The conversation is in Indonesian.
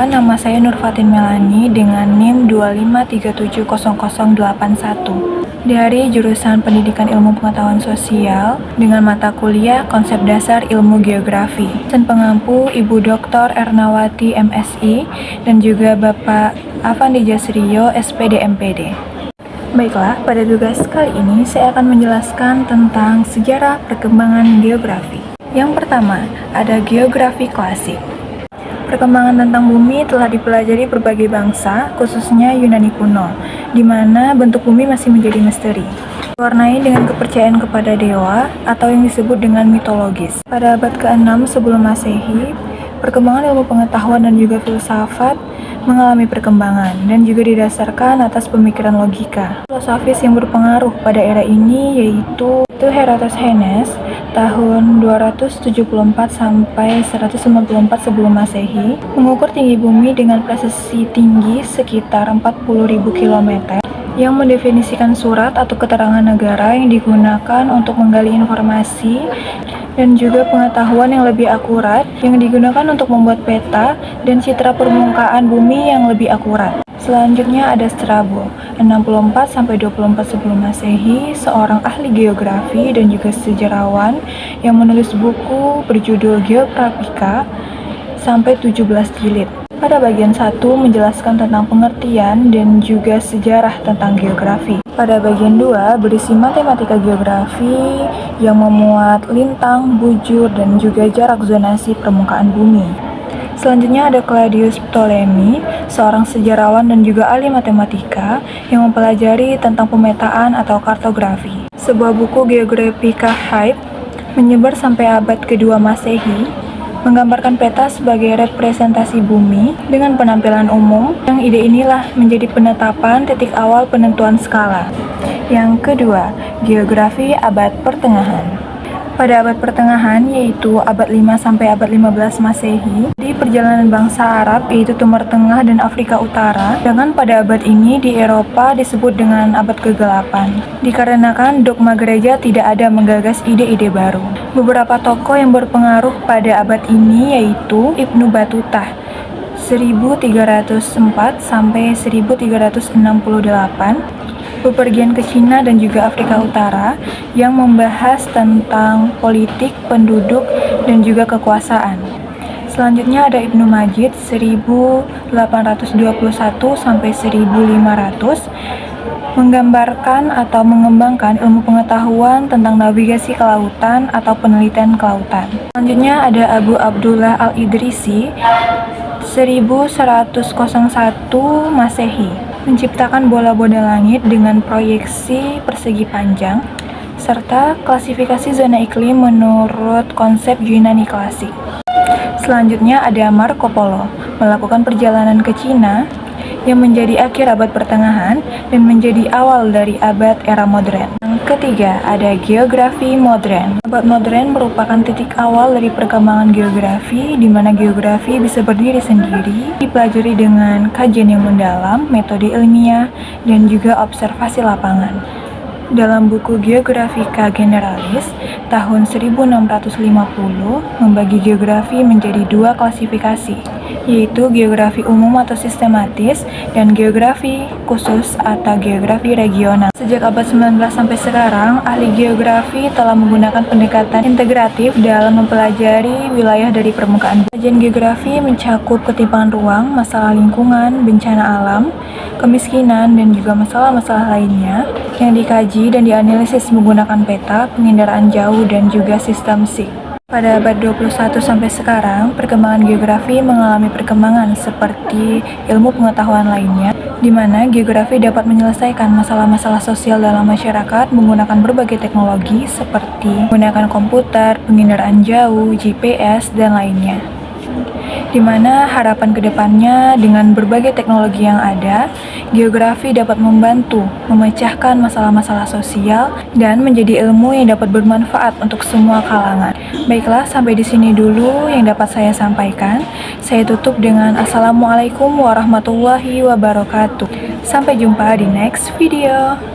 Perkenalkan, nama saya Nurfatin Melani dengan NIM 253700081 dari jurusan Pendidikan Ilmu Pengetahuan Sosial dengan mata kuliah Konsep Dasar Ilmu Geografi. Dan pengampu Ibu Dr. Ernawati MSI dan juga Bapak Afandi Jasrio SPD MPD. Baiklah, pada tugas kali ini saya akan menjelaskan tentang sejarah perkembangan geografi. Yang pertama, ada geografi klasik. Perkembangan tentang bumi telah dipelajari berbagai bangsa, khususnya Yunani kuno, di mana bentuk bumi masih menjadi misteri. Diwarnai dengan kepercayaan kepada dewa atau yang disebut dengan mitologis. Pada abad ke-6 sebelum Masehi, perkembangan ilmu pengetahuan dan juga filsafat mengalami perkembangan dan juga didasarkan atas pemikiran logika. Filosofis yang berpengaruh pada era ini yaitu Herodotus tahun 274 sampai 194 sebelum Masehi mengukur tinggi bumi dengan presisi tinggi sekitar 40.000 km yang mendefinisikan surat atau keterangan negara yang digunakan untuk menggali informasi dan juga pengetahuan yang lebih akurat yang digunakan untuk membuat peta dan citra permukaan bumi yang lebih akurat. Selanjutnya ada Strabo, 64-24 sebelum Masehi, seorang ahli geografi dan juga sejarawan yang menulis buku berjudul Geographika sampai 17 jilid. Pada bagian 1 menjelaskan tentang pengertian dan juga sejarah tentang geografi. Pada bagian 2 berisi matematika geografi yang memuat lintang, bujur, dan juga jarak zonasi permukaan bumi. Selanjutnya ada Claudius Ptolemy, seorang sejarawan dan juga ahli matematika yang mempelajari tentang pemetaan atau kartografi. Sebuah buku Geographika Hype menyebar sampai abad kedua Masehi, menggambarkan peta sebagai representasi bumi dengan penampilan umum, yang ide inilah menjadi penetapan titik awal penentuan skala. Yang kedua, geografi abad pertengahan. Pada abad pertengahan, yaitu abad 5 sampai abad 15 Masehi, di perjalanan bangsa Arab yaitu Timur Tengah dan Afrika Utara, sedangkan pada abad ini di Eropa disebut dengan abad ke-8, dikarenakan dogma gereja tidak ada menggagas ide-ide baru. Beberapa tokoh yang berpengaruh pada abad ini yaitu Ibnu Battuta 1304 sampai 1368, bepergian ke Cina dan juga Afrika Utara yang membahas tentang politik, penduduk, dan juga kekuasaan. Selanjutnya ada Ibnu Majid 1821 sampai 1500, menggambarkan atau mengembangkan ilmu pengetahuan tentang navigasi kelautan atau penelitian kelautan. Selanjutnya ada Abu Abdullah Al-Idrisi 1101 Masehi, menciptakan bola-bola langit dengan proyeksi persegi panjang, serta klasifikasi zona iklim menurut konsep Yunani klasik. Selanjutnya ada Marco Polo, melakukan perjalanan ke Cina yang menjadi akhir abad pertengahan dan menjadi awal dari abad era modern. Yang ketiga, ada geografi modern. Abad modern merupakan titik awal dari perkembangan geografi, di mana geografi bisa berdiri sendiri, dipelajari dengan kajian yang mendalam, metode ilmiah, dan juga observasi lapangan. Dalam buku Geographika Generalis tahun 1650 membagi geografi menjadi dua klasifikasi, yaitu geografi umum atau sistematis dan geografi khusus atau geografi regional. Sejak abad 19 sampai sekarang, ahli geografi telah menggunakan pendekatan integratif dalam mempelajari wilayah dari permukaan bumi. Kajian geografi mencakup ketimpangan ruang, masalah lingkungan, bencana alam, kemiskinan, dan juga masalah-masalah lainnya yang dikaji dan dianalisis menggunakan peta, penginderaan jauh, dan juga sistem SIG. Pada abad 21 sampai sekarang, perkembangan geografi mengalami perkembangan seperti ilmu pengetahuan lainnya, di mana geografi dapat menyelesaikan masalah-masalah sosial dalam masyarakat menggunakan berbagai teknologi seperti menggunakan komputer, penginderaan jauh, GPS, dan lainnya. Di mana harapan kedepannya dengan berbagai teknologi yang ada, geografi dapat membantu memecahkan masalah-masalah sosial dan menjadi ilmu yang dapat bermanfaat untuk semua kalangan. Baiklah, sampai di sini dulu yang dapat saya sampaikan. Saya tutup dengan Assalamualaikum warahmatullahi wabarakatuh. Sampai jumpa di next video.